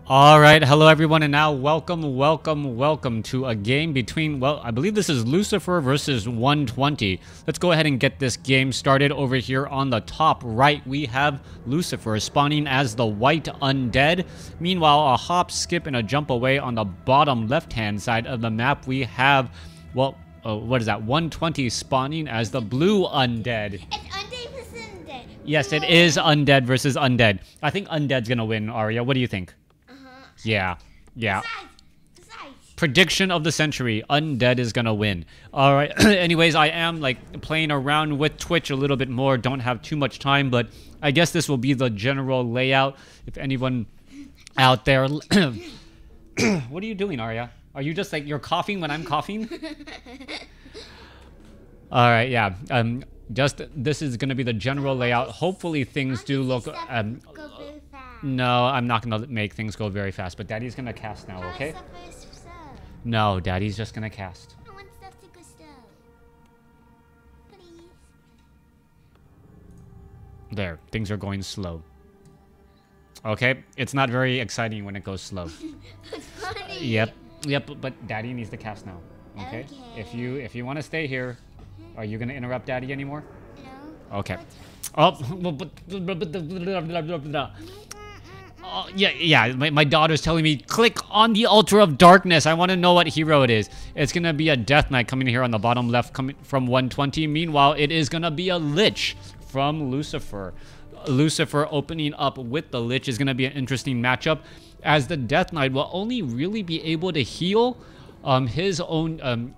All right, hello everyone, and now welcome to a game between, well, I believe this is Lucifer versus 120. Let's go ahead and get this game started. Over here on the top right, we have Lucifer spawning as the white undead. Meanwhile, a hop, skip, and a jump away on the bottom left-hand side of the map, we have, well, what is that, 120 spawning as the blue undead. It's undead versus undead. Yes, it is undead versus undead. I think undead's gonna win, Arya. What do you think? Yeah. Besides. Prediction of the century. Undead is gonna win. Alright, anyways, I am like playing around with Twitch a little bit more. Don't have too much time, but I guess this will be the general layout. If anyone out there... What are you doing, Arya? Are you just like, you're coughing when I'm coughing? Alright, yeah. Just, this is gonna be the general layout. Hopefully things do look... No, I'm not going to make things go very fast, but Daddy's going to cast now, okay? No, Daddy's just going to cast. I want stuff to go slow. Please. There, things are going slow. Okay, it's not very exciting when it goes slow. It's funny. Yep, but Daddy needs to cast now, okay? If you want to stay here, are you going to interrupt Daddy anymore? No. Okay. Oh, yeah. My daughter's telling me, click on the Altar of Darkness. I want to know what hero it is. It's going to be a Death Knight coming here on the bottom left coming from 120. Meanwhile, it is going to be a Lich from Lucifer. Lucifer opening up with the Lich is going to be an interesting matchup, as the Death Knight will only really be able to heal his own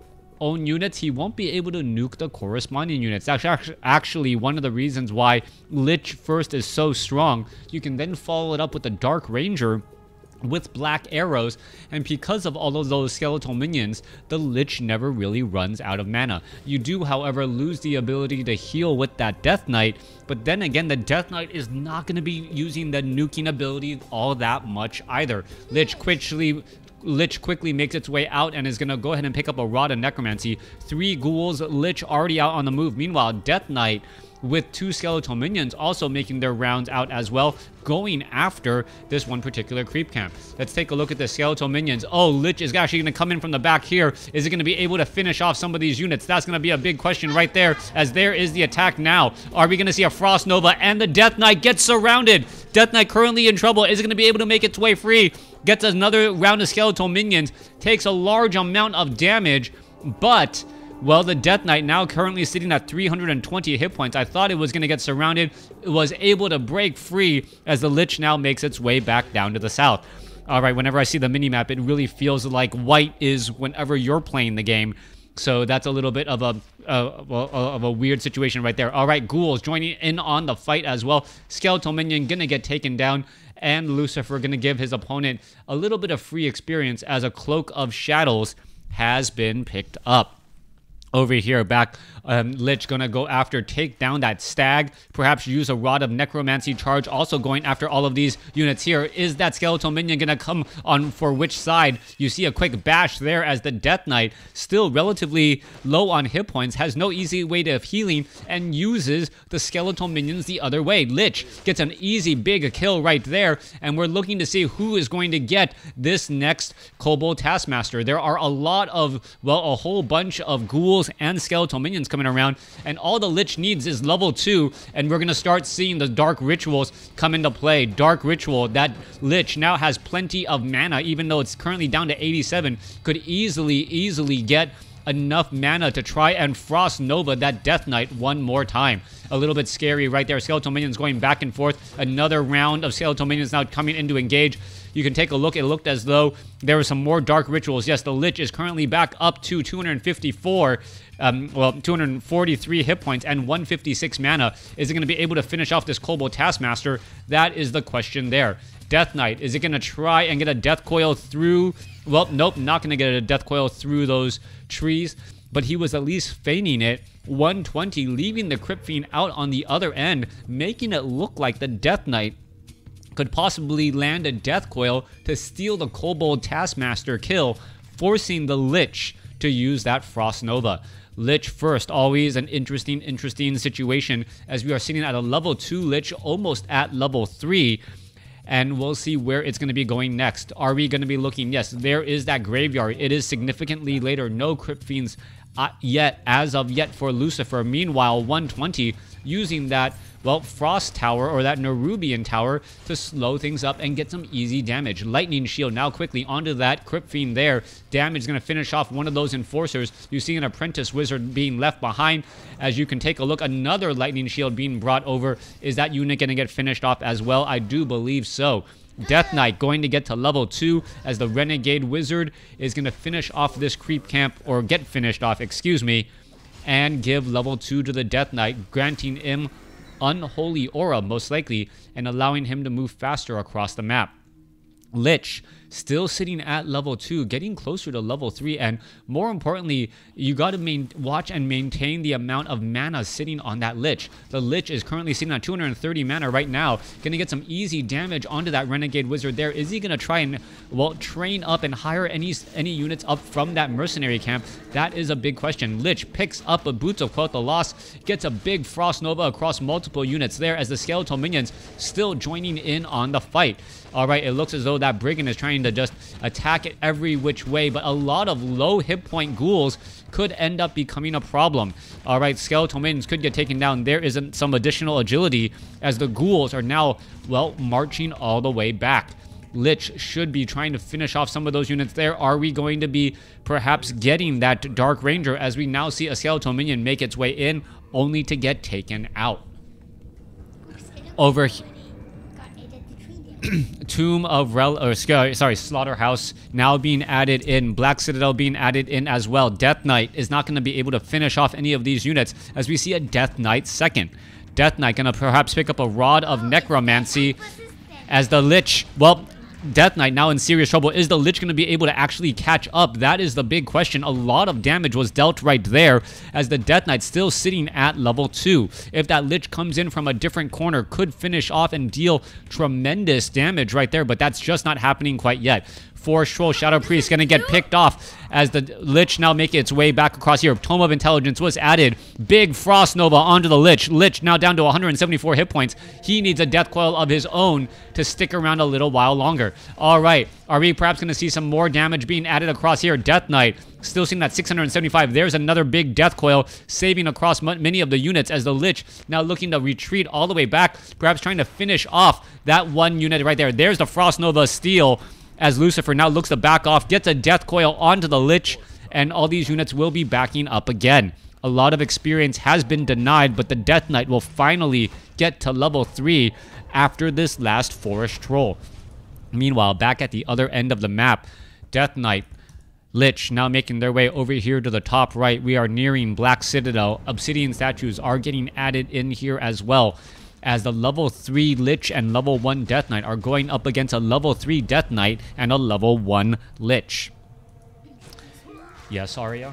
units. He won't be able to nuke the corresponding units. That's actually one of the reasons why Lich first is so strong. You can then follow it up with the Dark Ranger with black arrows, and because of all of those skeletal minions, the Lich never really runs out of mana. You do, however, lose the ability to heal with that Death Knight, but then again, the Death Knight is not going to be using the nuking ability all that much either. Lich quickly makes its way out and is going to go ahead and pick up a Rod of Necromancy. 3 ghouls, Lich already out on the move. Meanwhile, Death Knight with 2 skeletal minions also making their rounds out as well, going after this one particular creep camp. Let's take a look at the skeletal minions. Oh, Lich is actually going to come in from the back here. Is it going to be able to finish off some of these units? That's going to be a big question right there, as there is the attack now. Are we going to see a Frost Nova? And the Death Knight gets surrounded. Death Knight currently in trouble. Is it going to be able to make its way free? Gets another round of skeletal minions. Takes a large amount of damage, but... well, the Death Knight now currently sitting at 320 hit points. I thought it was going to get surrounded. It was able to break free as the Lich now makes its way back down to the south. All right, whenever I see the minimap, it really feels like white is whenever you're playing the game. So that's a little bit of a weird situation right there. All right, ghouls joining in on the fight as well. Skeletal minion going to get taken down, and Lucifer going to give his opponent a little bit of free experience as a Cloak of Shadows has been picked up. Over here, back, Lich gonna go after, take down that stag, perhaps use a Rod of Necromancy charge, also going after all of these units here. Is that skeletal minion gonna come on for which side? You see a quick bash there as the Death Knight, still relatively low on hit points, has no easy way to healing, and uses the skeletal minions the other way. Lich gets an easy big kill right there, and we're looking to see who is going to get this next Kobold Taskmaster. There are a lot of, well, a whole bunch of ghouls and skeletal minions coming around, and all the Lich needs is level 2, and we're going to start seeing the Dark Rituals come into play. Dark Ritual, that Lich now has plenty of mana, even though it's currently down to 87, could easily get enough mana to try and Frost Nova that Death Knight one more time. A little bit scary right there. Skeletal minions going back and forth. Another round of skeletal minions now coming in to engage. You can take a look. It looked as though there were some more Dark Rituals. Yes, the Lich is currently back up to 254, 243 hit points and 156 mana. Is it going to be able to finish off this Kobold Taskmaster? That is the question there. Death Knight, is it going to try and get a Death Coil through? Well, nope, not going to get a Death Coil through those trees, but he was at least feigning it. 120, leaving the Crypt Fiend out on the other end, making it look like the Death Knight could possibly land a Death Coil to steal the Kobold Taskmaster kill, forcing the Lich to use that Frost Nova. Lich first, always an interesting situation, as we are sitting at a level 2 Lich, almost at level 3. and we'll see where it's going to be going next. Are we going to be looking? Yes, there is that graveyard. It is significantly later. No Crypt Fiends yet, as of yet, for Lucifer. Meanwhile, 120 using that, well, Frost Tower or that Nerubian Tower to slow things up and get some easy damage. Lightning Shield now quickly onto that Crypt Fiend there. Damage is going to finish off one of those Enforcers. You see an Apprentice Wizard being left behind. As you can take a look, another Lightning Shield being brought over. Is that unit going to get finished off as well? I do believe so. Death Knight going to get to level 2 as the Renegade Wizard is going to finish off this creep camp, or get finished off, excuse me, and give level 2 to the Death Knight, granting him Unholy Aura, most likely, and allowing him to move faster across the map. Lich still sitting at level 2, getting closer to level 3, and more importantly, you got to watch and maintain the amount of mana sitting on that Lich. The Lich is currently sitting on 230 mana right now, going to get some easy damage onto that Renegade Wizard there. Is he going to try and, well, train up and hire any units up from that mercenary camp? That is a big question. Lich picks up a Boots of Quoth the Lost, gets a big Frost Nova across multiple units there as the Skeletal Minions still joining in on the fight. Alright, it looks as though that Brigand is trying to just attack it every which way, but a lot of low hit point ghouls could end up becoming a problem. Alright, Skeletal Minions could get taken down. There isn't some additional agility as the ghouls are now, well, marching all the way back. Lich should be trying to finish off some of those units there. Are we going to be perhaps getting that Dark Ranger as we now see a Skeletal Minion make its way in, only to get taken out? Over here. Tomb of Slaughterhouse now being added in. Black Citadel being added in as well. Death Knight is not going to be able to finish off any of these units as we see a Death Knight second. Death Knight going to perhaps pick up a Rod of Necromancy as the Lich, well, Death Knight now in serious trouble. Is the Lich going to be able to actually catch up? That is the big question. A lot of damage was dealt right there as the Death Knight still sitting at level 2. If that Lich comes in from a different corner, could finish off and deal tremendous damage right there, but that's just not happening quite yet. Forest Troll Shadow Priest going to get picked off as the Lich now make its way back across here. Tome of Intelligence was added. Big Frost Nova onto the Lich. Lich now down to 174 hit points. He needs a Death Coil of his own to stick around a little while longer. All right, are we perhaps going to see some more damage being added across here? Death Knight still seeing that 675. There's another big Death Coil saving across many of the units as the Lich now looking to retreat all the way back, perhaps trying to finish off that one unit right there. There's the Frost Nova steal as Lucifer now looks to back off, gets a Death Coil onto the Lich, and all these units will be backing up again. A lot of experience has been denied, but the Death Knight will finally get to level 3 after this last Forest Troll. Meanwhile, back at the other end of the map, Death Knight, Lich now making their way over here to the top right. We are nearing Black Citadel. Obsidian statues are getting added in here as well, as the level 3 Lich and level 1 Death Knight are going up against a level 3 Death Knight and a level 1 Lich. Yes, Arya?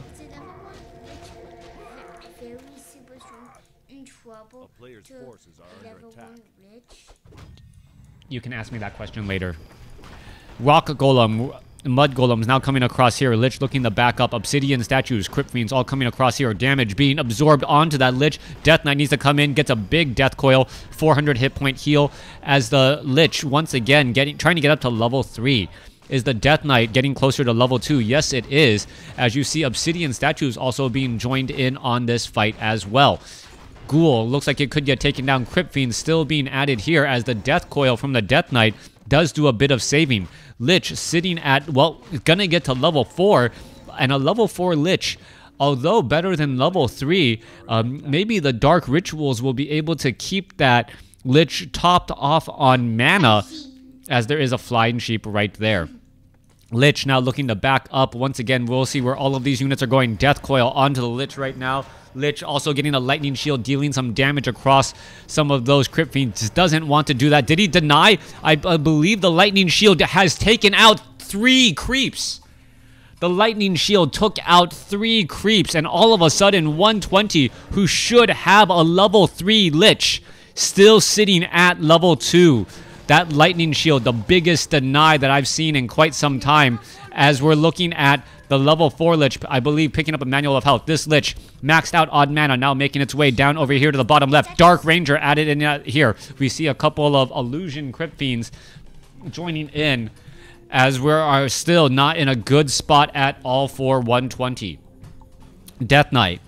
You can ask me that question later. Rock Golem, Mud Golems now coming across here. Lich looking to back up. Obsidian statues, Crypt Fiends all coming across here. Damage being absorbed onto that Lich. Death Knight needs to come in, gets a big Death Coil, 400 hit point heal as the Lich once again trying to get up to level 3. Is the Death Knight getting closer to level 2? Yes, it is, as you see Obsidian statues also being joined in on this fight as well. Ghoul looks like it could get taken down. Crypt Fiends still being added here as the Death Coil from the Death Knight does do a bit of saving. Lich sitting at, well, gonna get to level 4, and a level 4 Lich, although better than level 3, maybe the Dark Rituals will be able to keep that Lich topped off on mana, as there is a Flying Sheep right there. Lich now looking to back up. Once again, we'll see where all of these units are going. Death Coil onto the Lich right now. Lich also getting a Lightning Shield, dealing some damage across some of those Crypt Fiends. Doesn't want to do that. Did he deny? I believe the Lightning Shield has taken out 3 creeps. The Lightning Shield took out 3 creeps, and all of a sudden 120, who should have a level 3 Lich, still sitting at level 2. That Lightning Shield, the biggest deny that I've seen in quite some time, as we're looking at the level 4 Lich, I believe, picking up a Manual of Health. This Lich, maxed out odd mana, now making its way down over here to the bottom left. Dark Ranger added in here. We see a couple of Illusion Crypt Fiends joining in, as we are still not in a good spot at all for 120. Death Knight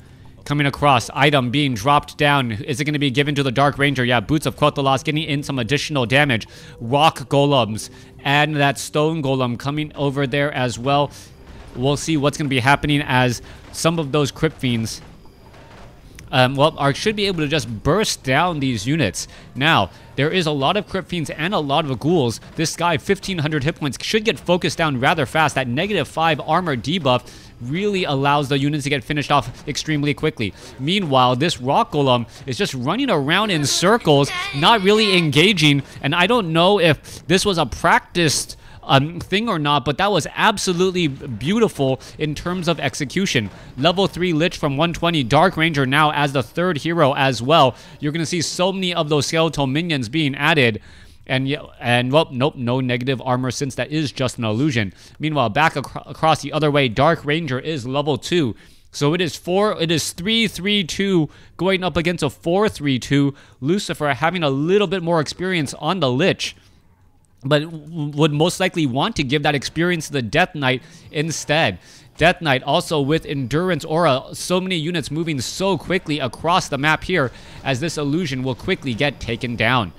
coming across, item being dropped down. Is it going to be given to the Dark Ranger? Yeah, Boots of Quel'Thalas getting in some additional damage. Rock Golems and that Stone Golem coming over there as well. We'll see what's going to be happening as some of those Crypt Fiends should be able to just burst down these units. Now, there is a lot of Crypt Fiends and a lot of ghouls. This guy, 1,500 hit points, should get focused down rather fast. That -5 armor debuff really allows the units to get finished off extremely quickly. Meanwhile, this Rock Golem is just running around in circles, not really engaging, and I don't know if this was a practiced thing or not, but that was absolutely beautiful in terms of execution. Level 3 Lich from 120, Dark Ranger now as the third hero as well. You're going to see so many of those skeletal minions being added. And well, nope, no negative armor since that is just an illusion. Meanwhile, back across the other way, Dark Ranger is level 2. So it is 3-3-2 going up against a 4-3-2. Lucifer having a little bit more experience on the Lich, but would most likely want to give that experience to the Death Knight instead. Death Knight also with Endurance Aura, so many units moving so quickly across the map here as this illusion will quickly get taken down.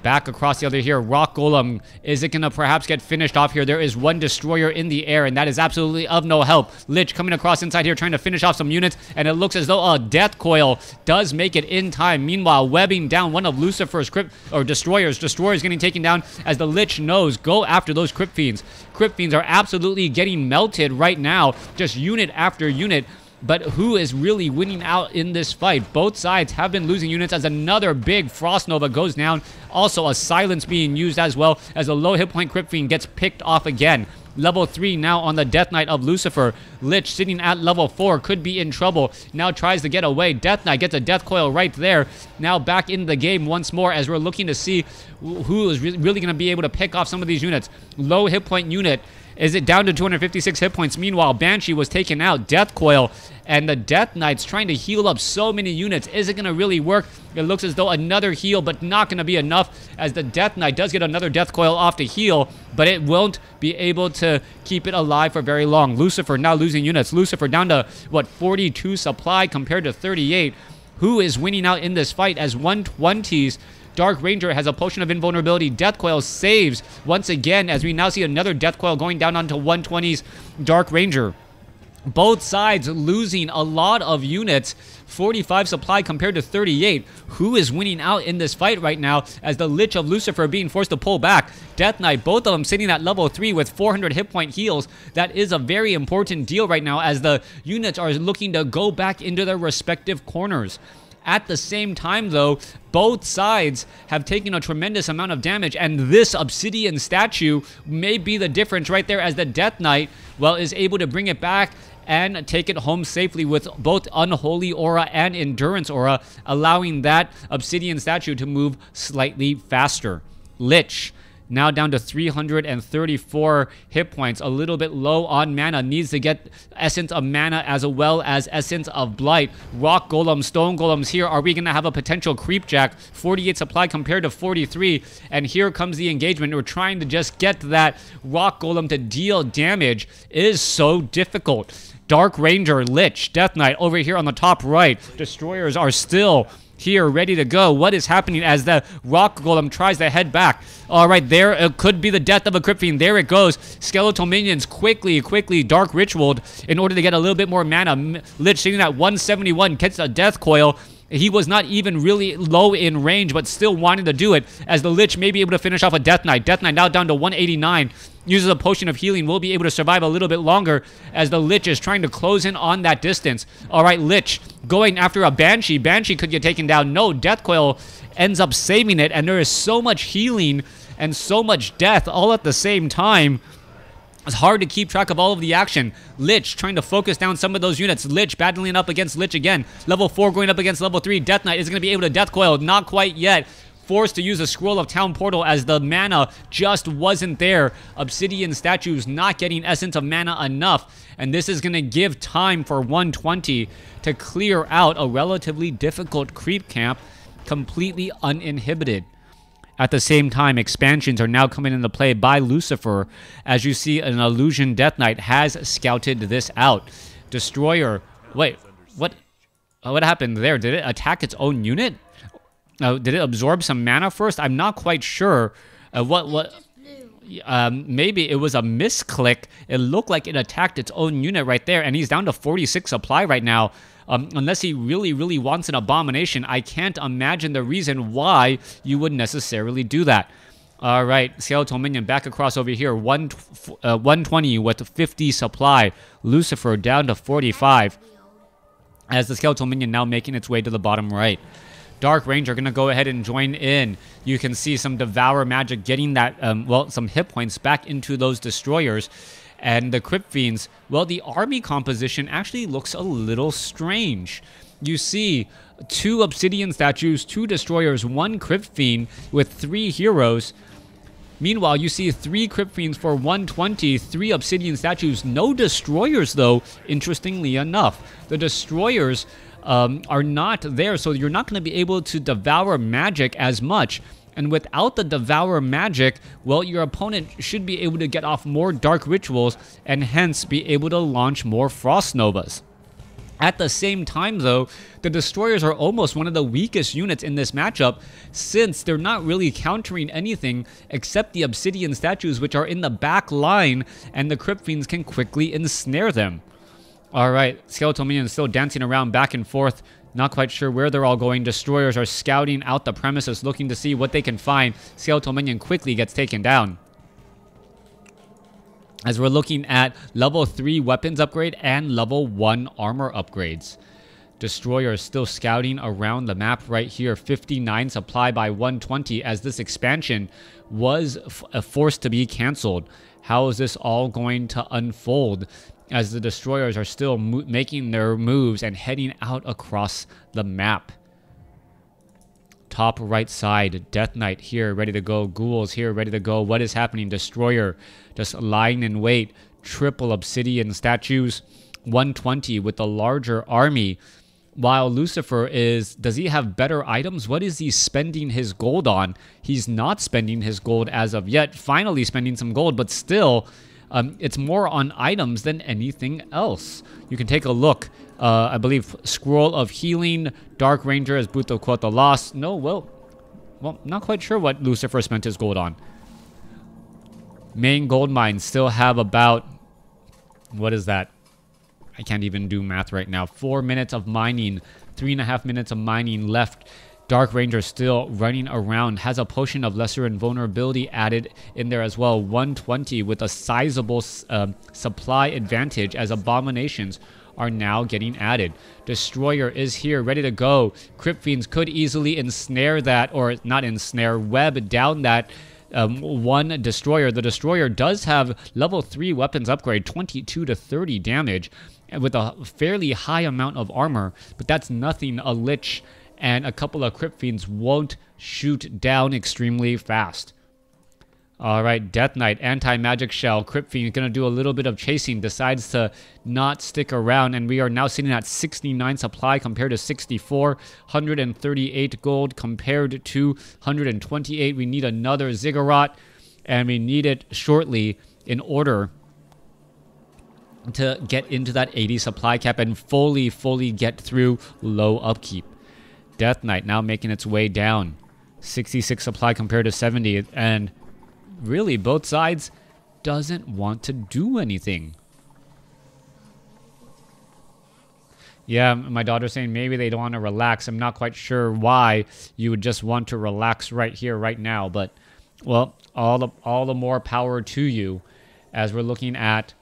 Back across the other here, Rock Golem. Is it going to perhaps get finished off here? There is one destroyer in the air, and that is absolutely of no help. Lich coming across inside here, trying to finish off some units, and it looks as though a Death Coil does make it in time. Meanwhile, webbing down one of Lucifer's destroyers. Destroyers getting taken down as the Lich knows. Go after those Crypt Fiends. Crypt Fiends are absolutely getting melted right now, just unit after unit. But who is really winning out in this fight? Both sides have been losing units as another big Frost Nova goes down. Also, a silence being used as well as a low hit point Crypt Fiend gets picked off again. Level 3 now on the Death Knight of Lucifer. Lich sitting at level 4 could be in trouble. Now tries to get away. Death Knight gets a Death Coil right there. Now back in the game once more as we're looking to see who is really going to be able to pick off some of these units. Low hit point unit. Is it down to 256 hit points? Meanwhile, Banshee was taken out. Death Coil. And the Death Knight's trying to heal up so many units. Is it going to really work? It looks as though another heal, but not going to be enough as the Death Knight does get another Death Coil off to heal, but it won't be able to keep it alive for very long. Lucifer now losing units. Lucifer down to, 42 supply compared to 38. Who is winning out in this fight as 120's Dark Ranger has a potion of invulnerability. Death Coil saves once again as we now see another Death Coil going down onto 120's Dark Ranger. Both sides losing a lot of units. 45 supply compared to 38. Who is winning out in this fight right now as the Lich of Lucifer being forced to pull back? Death Knight, both of them sitting at level 3 with 400 hit point heals. That is a very important deal right now as the units are looking to go back into their respective corners. At the same time, though, both sides have taken a tremendous amount of damage, and this Obsidian statue may be the difference right there as the Death Knight, is able to bring it back and take it home safely with both Unholy Aura and Endurance Aura, allowing that Obsidian statue to move slightly faster. Lich, now down to 334 hit points, a little bit low on mana, needs to get Essence of Mana as well as Essence of Blight. Rock Golem, Stone Golems here. Are we going to have a potential Creepjack? 48 supply compared to 43, and here comes the engagement. We're trying to just get that Rock Golem to deal damage. It is so difficult. Dark Ranger, Lich, Death Knight over here on the top right. Destroyers are still here, ready to go. What is happening as the Rock Golem tries to head back? All right, there it could be the death of a Crypt Fiend. There it goes. Skeletal minions quickly Dark Ritualed in order to get a little bit more mana. Lich sitting at 171 gets a Death Coil. He was not even really low in range, but still wanting to do it as the Lich may be able to finish off a Death Knight. Death Knight now down to 189. Uses a potion of healing, will be able to survive a little bit longer as the Lich is trying to close in on that distance. All right, Lich going after a Banshee. Banshee could get taken down. No, Death Coil ends up saving it, and there is so much healing and so much death all at the same time. It's hard to keep track of all of the action. Lich trying to focus down some of those units. Lich battling up against Lich again. Level 4 going up against level 3. Death Knight is going to be able to Death Coil. Not quite yet. Forced to use a Scroll of Town Portal as the mana just wasn't there. Obsidian statues not getting Essence of Mana enough. And this is going to give time for 120 to clear out a relatively difficult creep camp completely uninhibited. At the same time, expansions are now coming into play by Lucifer. As you see, an Illusion Death Knight has scouted this out. Destroyer. Wait, what? What happened there? Did it attack its own unit? Did it absorb some mana first? I'm not quite sure. Maybe it was a misclick. It looked like it attacked its own unit right there, and he's down to 46 supply right now. Unless he really, really wants an abomination, I can't imagine the reason why you would necessarily do that. All right, Skeletal Minion back across over here. 120 with 50 supply. Lucifer down to 45. As the Skeletal Minion now making its way to the bottom right. Dark Ranger going to go ahead and join in. You can see some Devour Magic getting that, some hit points back into those Destroyers. And the Crypt Fiends, well, the army composition actually looks a little strange. You see 2 Obsidian Statues, 2 Destroyers, 1 Crypt Fiend with 3 heroes. Meanwhile, you see 3 Crypt Fiends for 120, 3 Obsidian Statues, no Destroyers though, interestingly enough. The Destroyers are not there, so you're not going to be able to Devour Magic as much. And without the Devour Magic, well, your opponent should be able to get off more Dark Rituals and hence be able to launch more Frost Novas. At the same time, though, the Destroyers are almost one of the weakest units in this matchup since they're not really countering anything except the Obsidian Statues, which are in the back line, and the Crypt Fiends can quickly ensnare them. All right, Skeletal Minions still dancing around back and forth. Not quite sure where they're all going. Destroyers are scouting out the premises, looking to see what they can find. Skeletal Minion quickly gets taken down. As we're looking at level 3 weapons upgrade and level 1 armor upgrades. Destroyer is still scouting around the map right here. 59 supply by 120 as this expansion was forced to be canceled. How is this all going to unfold? As the Destroyers are still making their moves and heading out across the map. Top right side, Death Knight here, ready to go. Ghouls here, ready to go. What is happening? Destroyer just lying in wait. Triple Obsidian Statues. 120 with the larger army. While Lucifer does he have better items? What is he spending his gold on? He's not spending his gold as of yet. Finally spending some gold, but still... it's more on items than anything else. You can take a look. I believe Scroll of Healing, Dark Ranger as Boot of Quoth the Lost. No, well, not quite sure what Lucifer spent his gold on. Main gold mines still have about, what is that? I can't even do math right now. 4 minutes of mining, 3.5 minutes of mining left. Dark Ranger still running around, has a potion of lesser invulnerability added in there as well. 120 with a sizable supply advantage as abominations are now getting added. Destroyer is here, ready to go. Crypt Fiends could easily ensnare that, or not ensnare, web down that one Destroyer. The Destroyer does have level 3 weapons upgrade, 22 to 30 damage, with a fairly high amount of armor, but that's nothing a Lich and a couple of Crypt Fiends won't shoot down extremely fast. Alright, Death Knight, Anti-Magic Shell. Crypt Fiend going to do a little bit of chasing, decides to not stick around, and we are now sitting at 69 supply compared to 64. 138 gold compared to 128. We need another Ziggurat, and we need it shortly in order to get into that 80 supply cap and fully get through low upkeep. Death Knight now making its way down. 66 supply compared to 70. And really, both sides doesn't want to do anything. Yeah, my daughter's saying maybe they don't want to relax. I'm not quite sure why you would just want to relax right here, right now. But, well, all the more power to you as we're looking at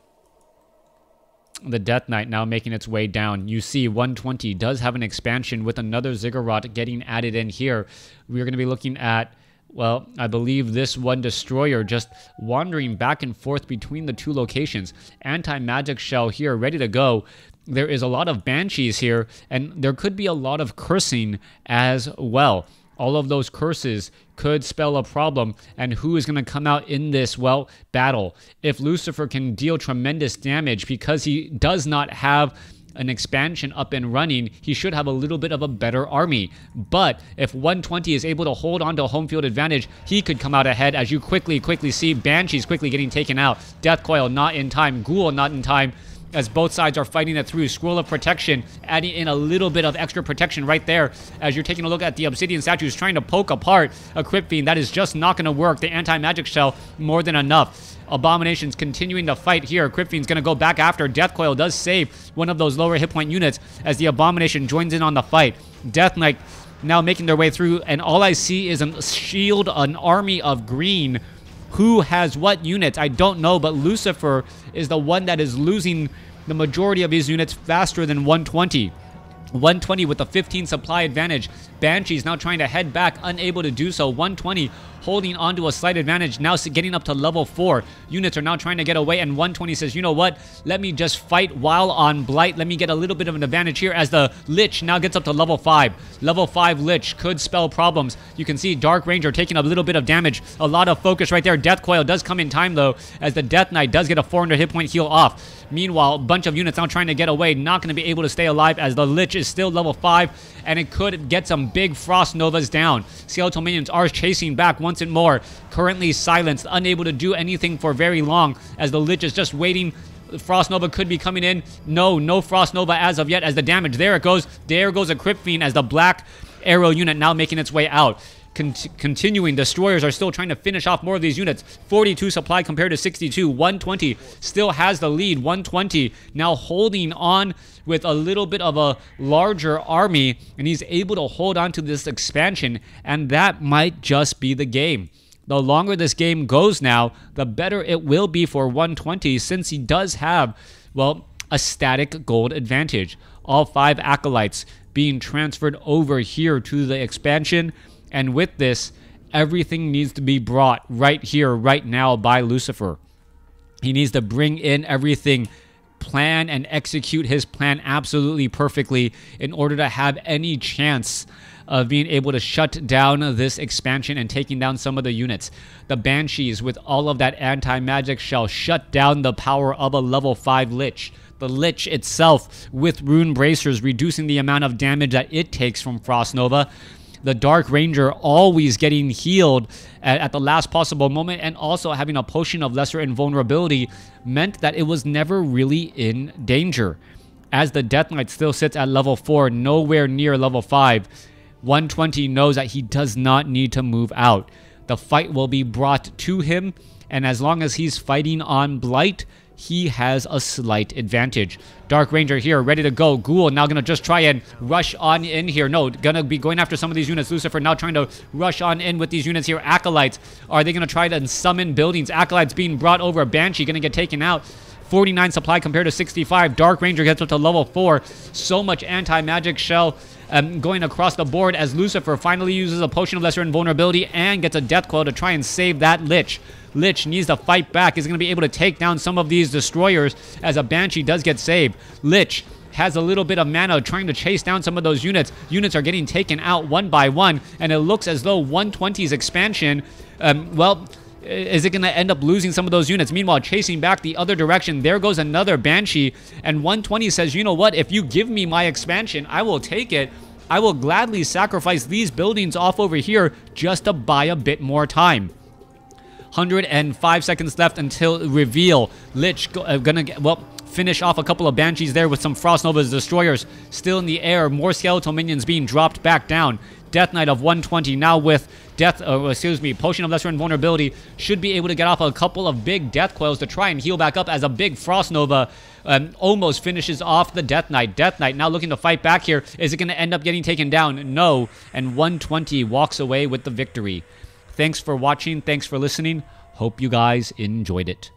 the Death Knight now making its way down. You see 120 does have an expansion with another Ziggurat getting added in here. We're going to be looking at, well, I believe this one Destroyer just wandering back and forth between the 2 locations. Anti-Magic Shell here, ready to go. There is a lot of Banshees here, and there could be a lot of cursing as well. All of those curses could spell a problem, and who is going to come out in this, well, battle? If Lucifer can deal tremendous damage because he does not have an expansion up and running, he should have a little bit of a better army. But if 120 is able to hold on to a home field advantage, he could come out ahead. As you quickly see Banshees quickly getting taken out. Death Coil not in time. Ghoul not in time, as both sides are fighting it through. Scroll of Protection adding in a little bit of extra protection right there as you're taking a look at the Obsidian Statues trying to poke apart a Crypt Fiend. That is just not going to work. The Anti-Magic Shell more than enough. Abomination's continuing to fight here. Crypt Fiend's going to go back after. Death Coil does save one of those lower hit point units as the Abomination joins in on the fight. Death Knight now making their way through, and all I see is a shield, an army of green. Who has what units? I don't know, but Lucifer is the one that is losing the majority of his units faster than 120. 120 with a 15 supply advantage. Banshee's now trying to head back, unable to do so. 120 holding on to a slight advantage, now getting up to level 4. Units are now trying to get away, and 120 says, you know what? Let me just fight while on Blight. Let me get a little bit of an advantage here as the Lich now gets up to level 5. Level 5 Lich could spell problems. You can see Dark Ranger taking a little bit of damage. A lot of focus right there. Death Coil does come in time, though, as the Death Knight does get a 400 hit point heal off. Meanwhile, a bunch of units now trying to get away, not going to be able to stay alive as the Lich is still level 5, and it could get some big Frost Novas down. Skeletal minions are chasing back once and more. Currently silenced, unable to do anything for very long as the Lich is just waiting. Frost Nova could be coming in. No Frost Nova as of yet as the damage. There it goes. There goes a Crypt Fiend as the Black Arrow unit now making its way out. Continuing, Destroyers are still trying to finish off more of these units. 42 supply compared to 62. 120 still has the lead. 120 now holding on with a little bit of a larger army, and he's able to hold on to this expansion, and that might just be the game. The longer this game goes now, the better it will be for 120, since he does have, well, a static gold advantage. All 5 Acolytes being transferred over here to the expansion. And with this, everything needs to be brought right here, right now by Lucifer. He needs to bring in everything, plan and execute his plan absolutely perfectly in order to have any chance of being able to shut down this expansion and taking down some of the units. The Banshees, with all of that anti-magic shell, shut down the power of a level 5 Lich. The Lich itself, with Rune Bracers, reducing the amount of damage that it takes from Frost Nova. The Dark Ranger always getting healed at the last possible moment, and also having a potion of lesser invulnerability meant that it was never really in danger. As the Death Knight still sits at level 4, nowhere near level 5, 120 knows that he does not need to move out. The fight will be brought to him, and as long as he's fighting on Blight, he has a slight advantage. Dark Ranger here, ready to go. Ghoul now going to just try and rush on in here. No, going to be going after some of these units. Lucifer now trying to rush on in with these units here. Acolytes, are they going to try to summon buildings? Acolytes being brought over. Banshee going to get taken out. 49 supply compared to 65. Dark Ranger gets up to level 4. So much anti-magic shell going across the board as Lucifer finally uses a potion of lesser invulnerability and gets a death coil to try and save that Lich. Lich needs to fight back. Is going to be able to take down some of these destroyers as a Banshee does get saved. Lich has a little bit of mana trying to chase down some of those units. Units are getting taken out one by one, and it looks as though 120's expansion, well, is it going to end up losing some of those units? Meanwhile, chasing back the other direction, there goes another Banshee, and 120 says, you know what, if you give me my expansion, I will take it. I will gladly sacrifice these buildings off over here just to buy a bit more time. 105 seconds left until reveal. Lich gonna get, well, finish off a couple of Banshees there with some Frost Nova's destroyers still in the air. More skeletal minions being dropped back down. Death Knight of 120 now with Potion of Lesser Invulnerability should be able to get off a couple of big death coils to try and heal back up as a big Frost Nova almost finishes off the Death Knight. Death Knight now looking to fight back here. Is it going to end up getting taken down? No. And 120 walks away with the victory. Thanks for watching. Thanks for listening. Hope you guys enjoyed it.